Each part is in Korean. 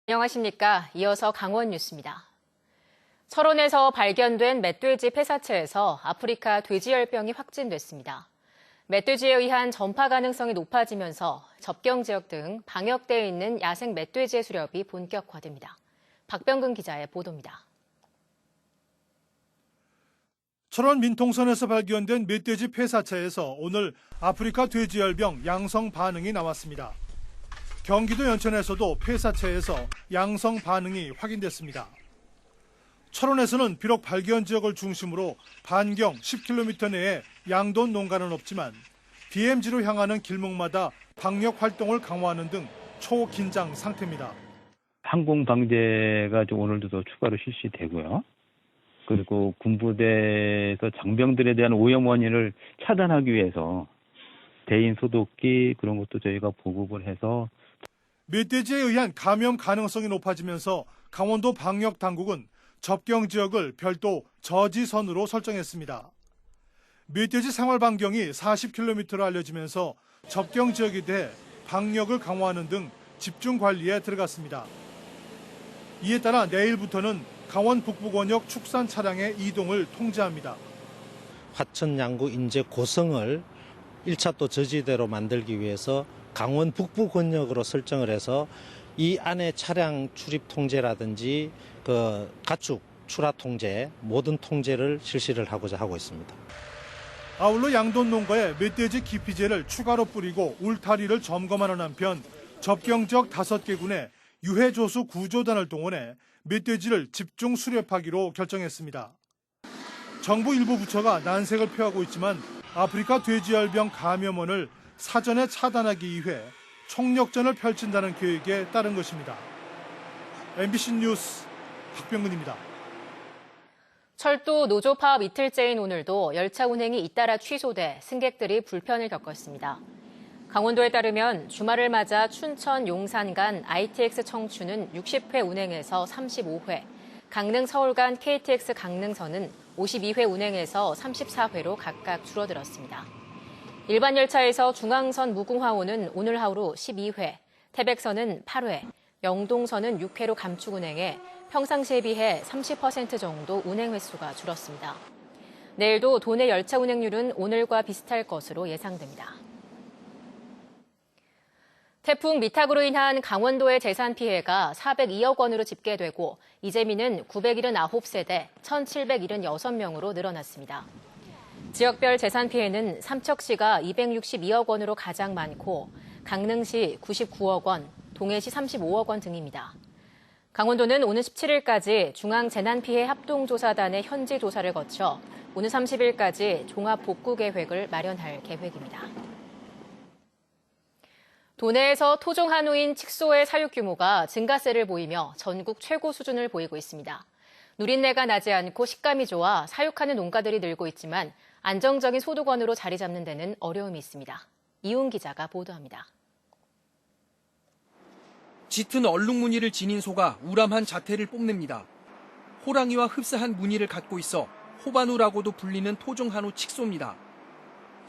안녕하십니까. 이어서 강원 뉴스입니다. 철원에서 발견된 멧돼지 폐사체에서 아프리카 돼지열병이 확진됐습니다. 멧돼지에 의한 전파 가능성이 높아지면서 접경 지역 등 방역되어 있는 야생 멧돼지의 수렵이 본격화됩니다. 박병근 기자의 보도입니다. 철원 민통선에서 발견된 멧돼지 폐사체에서 오늘 아프리카 돼지열병 양성 반응이 나왔습니다. 경기도 연천에서도 폐사체에서 양성 반응이 확인됐습니다. 철원에서는 비록 발견 지역을 중심으로 반경 10km 내에 양돈 농가는 없지만 DMZ로 향하는 길목마다 방역 활동을 강화하는 등 초긴장 상태입니다. 항공 방제가 오늘도 더 추가로 실시되고요. 그리고 군부대에서 장병들에 대한 오염 원인을 차단하기 위해서 대인 소독기 그런 것도 저희가 보급을 해서 멧돼지에 의한 감염 가능성이 높아지면서 강원도 방역 당국은 접경 지역을 별도 저지선으로 설정했습니다. 멧돼지 생활 반경이 40km로 알려지면서 접경 지역에 대해 방역을 강화하는 등 집중 관리에 들어갔습니다. 이에 따라 내일부터는 강원 북부 권역 축산 차량의 이동을 통제합니다. 화천, 양구, 인제, 고성을 1차 저지대로 만들기 위해서 강원 북부 권역으로 설정을 해서 이 안에 차량 출입 통제라든지 가축 출하 통제, 모든 통제를 실시를 하고자 하고 있습니다. 아울러 양돈 농가에 멧돼지 기피제를 추가로 뿌리고 울타리를 점검하는 한편 접경 지역 5개 군에 유해조수 구조단을 동원해 멧돼지를 집중 수렵하기로 결정했습니다. 정부 일부 부처가 난색을 표하고 있지만 아프리카 돼지열병 감염원을 사전에 차단하기 위해 총력전을 펼친다는 계획에 따른 것입니다. MBC 뉴스 박병근입니다. 철도 노조 파업 이틀째인 오늘도 열차 운행이 잇따라 취소돼 승객들이 불편을 겪었습니다. 강원도에 따르면 주말을 맞아 춘천 용산 간 ITX 청춘은 60회 운행에서 35회, 강릉 서울 간 KTX 강릉선은 52회 운행에서 34회로 각각 줄어들었습니다. 일반 열차에서 중앙선 무궁화호는 오늘 하루 12회, 태백선은 8회, 영동선은 6회로 감축 운행해 평상시에 비해 30% 정도 운행 횟수가 줄었습니다. 내일도 도내 열차 운행률은 오늘과 비슷할 것으로 예상됩니다. 태풍 미탁으로 인한 강원도의 재산 피해가 402억 원으로 집계되고 이재민은 979세대 1,776명으로 늘어났습니다. 지역별 재산 피해는 삼척시가 262억 원으로 가장 많고 강릉시 99억 원, 동해시 35억 원 등입니다. 강원도는 오는 17일까지 중앙재난피해 합동조사단의 현지 조사를 거쳐 오는 30일까지 종합복구계획을 마련할 계획입니다. 도내에서 토종 한우인 칙소의 사육 규모가 증가세를 보이며 전국 최고 수준을 보이고 있습니다. 누린내가 나지 않고 식감이 좋아 사육하는 농가들이 늘고 있지만 안정적인 소득원으로 자리 잡는 데는 어려움이 있습니다. 이훈 기자가 보도합니다. 짙은 얼룩 무늬를 지닌 소가 우람한 자태를 뽐냅니다. 호랑이와 흡사한 무늬를 갖고 있어 호반우라고도 불리는 토종 한우 칙소입니다.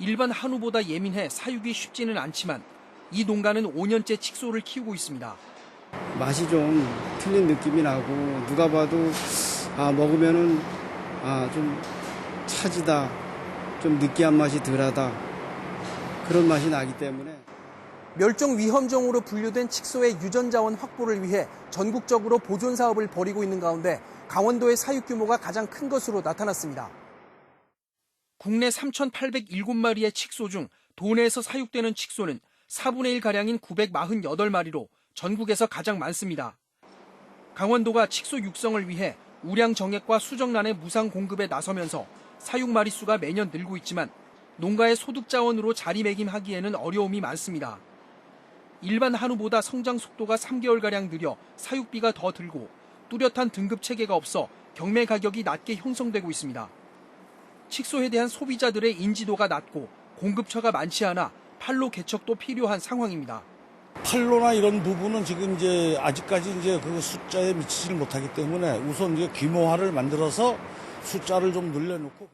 일반 한우보다 예민해 사육이 쉽지는 않지만 이 농가는 5년째 칙소를 키우고 있습니다. 맛이 좀 틀린 느낌이 나고 누가 봐도 먹으면은 좀 차지다, 좀 느끼한 맛이 덜하다 그런 맛이 나기 때문에 멸종 위험종으로 분류된 칙소의 유전자원 확보를 위해 전국적으로 보존 사업을 벌이고 있는 가운데 강원도의 사육 규모가 가장 큰 것으로 나타났습니다. 국내 3,807마리의 칙소 중 도내에서 사육되는 칙소는 4분의 1가량인 948마리로 전국에서 가장 많습니다. 강원도가 칙소 육성을 위해 우량 정액과 수정란의 무상 공급에 나서면서 사육 마리수가 매년 늘고 있지만 농가의 소득 자원으로 자리매김하기에는 어려움이 많습니다. 일반 한우보다 성장 속도가 3개월가량 느려 사육비가 더 들고 뚜렷한 등급 체계가 없어 경매 가격이 낮게 형성되고 있습니다. 칙소에 대한 소비자들의 인지도가 낮고 공급처가 많지 않아 판로 개척도 필요한 상황입니다. 판로나 이런 부분은 지금 아직까지 그 숫자에 미치지를 못하기 때문에 우선 규모화를 만들어서 숫자를 좀 늘려놓고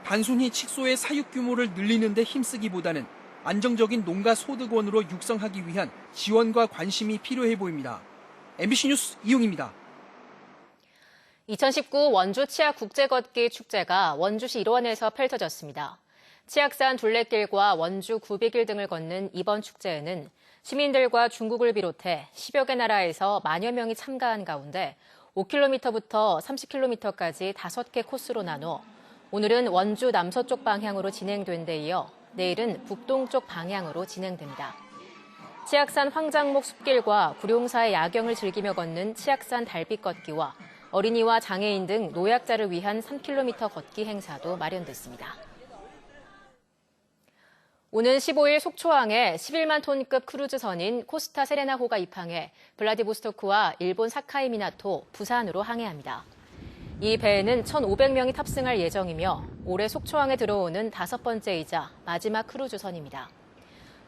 단순히 칙소의 사육 규모를 늘리는 데 힘쓰기보다는 안정적인 농가 소득원으로 육성하기 위한 지원과 관심이 필요해 보입니다. MBC 뉴스 이용입니다. 2019 원주 치악 국제걷기 축제가 원주시 일원에서 펼쳐졌습니다. 치악산 둘레길과 원주 구비길 등을 걷는 이번 축제에는 시민들과 중국을 비롯해 10여 개 나라에서 만여 명이 참가한 가운데 5km부터 30km까지 5개 코스로 나눠 오늘은 원주 남서쪽 방향으로 진행된 데 이어 내일은 북동쪽 방향으로 진행됩니다. 치악산 황장목 숲길과 구룡사의 야경을 즐기며 걷는 치악산 달빛 걷기와 어린이와 장애인 등 노약자를 위한 3km 걷기 행사도 마련됐습니다. 오는 15일 속초항에 11만 톤급 크루즈선인 코스타 세레나호가 입항해 블라디보스토크와 일본 사카이 미나토, 부산으로 항해합니다. 이 배에는 1,500명이 탑승할 예정이며 올해 속초항에 들어오는 5번째이자 마지막 크루즈선입니다.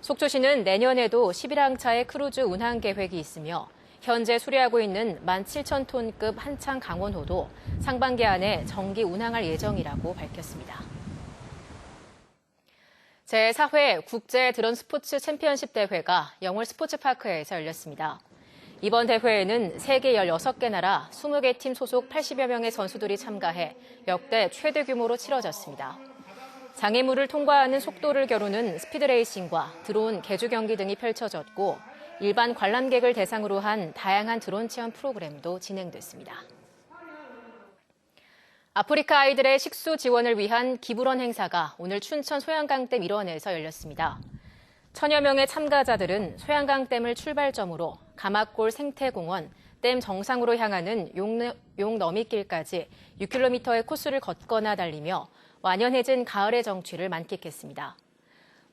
속초시는 내년에도 11항차의 크루즈 운항 계획이 있으며 현재 수리하고 있는 17,000톤급 한창 강원호도 상반기 안에 정기 운항할 예정이라고 밝혔습니다. 제4회 국제 드론 스포츠 챔피언십 대회가 영월 스포츠파크에서 열렸습니다. 이번 대회에는 세계 16개 나라 20개 팀 소속 80여 명의 선수들이 참가해 역대 최대 규모로 치러졌습니다. 장애물을 통과하는 속도를 겨루는 스피드레이싱과 드론 개주 경기 등이 펼쳐졌고 일반 관람객을 대상으로 한 다양한 드론 체험 프로그램도 진행됐습니다. 아프리카 아이들의 식수 지원을 위한 기부런 행사가 오늘 춘천 소양강댐 일원에서 열렸습니다. 1000여 명의 참가자들은 소양강댐을 출발점으로 가막골 생태공원, 댐 정상으로 향하는 용너미길까지 6km의 코스를 걷거나 달리며 완연해진 가을의 정취를 만끽했습니다.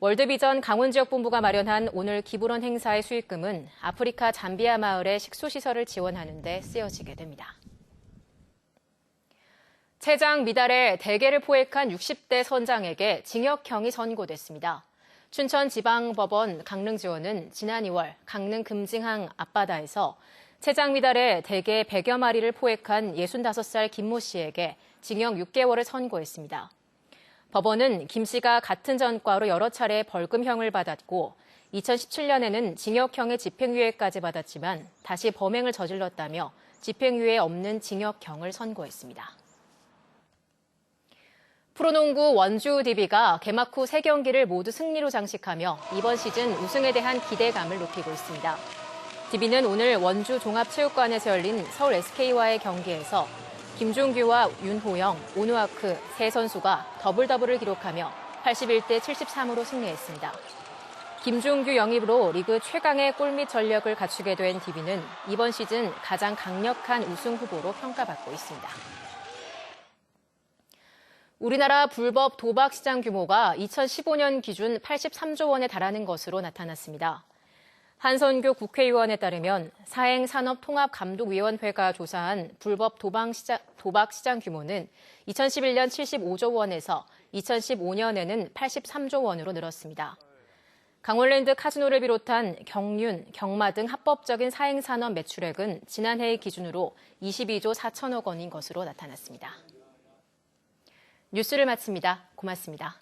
월드비전 강원지역본부가 마련한 오늘 기부런 행사의 수익금은 아프리카 잠비아 마을의 식수시설을 지원하는 데 쓰여지게 됩니다. 채장 미달에 대게를 포획한 60대 선장에게 징역형이 선고됐습니다. 춘천지방법원 강릉지원은 지난 2월 강릉 금징항 앞바다에서 채장 미달에 대게 100여 마리를 포획한 65살 김모 씨에게 징역 6개월을 선고했습니다. 법원은 김 씨가 같은 전과로 여러 차례 벌금형을 받았고 2017년에는 징역형의 집행유예까지 받았지만 다시 범행을 저질렀다며 집행유예 없는 징역형을 선고했습니다. 프로농구 원주 DB가 개막 후 3경기를 모두 승리로 장식하며 이번 시즌 우승에 대한 기대감을 높이고 있습니다. DB는 오늘 원주 종합체육관에서 열린 서울 SK와의 경기에서 김종규와 윤호영, 오누아크 세 선수가 더블더블을 기록하며 81대 73으로 승리했습니다. 김종규 영입으로 리그 최강의 골밑 전력을 갖추게 된 DB는 이번 시즌 가장 강력한 우승 후보로 평가받고 있습니다. 우리나라 불법 도박 시장 규모가 2015년 기준 83조 원에 달하는 것으로 나타났습니다. 한선교 국회의원에 따르면 사행산업통합감독위원회가 조사한 불법 도박 시장 규모는 2011년 75조 원에서 2015년에는 83조 원으로 늘었습니다. 강원랜드 카지노를 비롯한 경륜, 경마 등 합법적인 사행산업 매출액은 지난해 기준으로 22조 4천억 원인 것으로 나타났습니다. 뉴스를 마칩니다. 고맙습니다.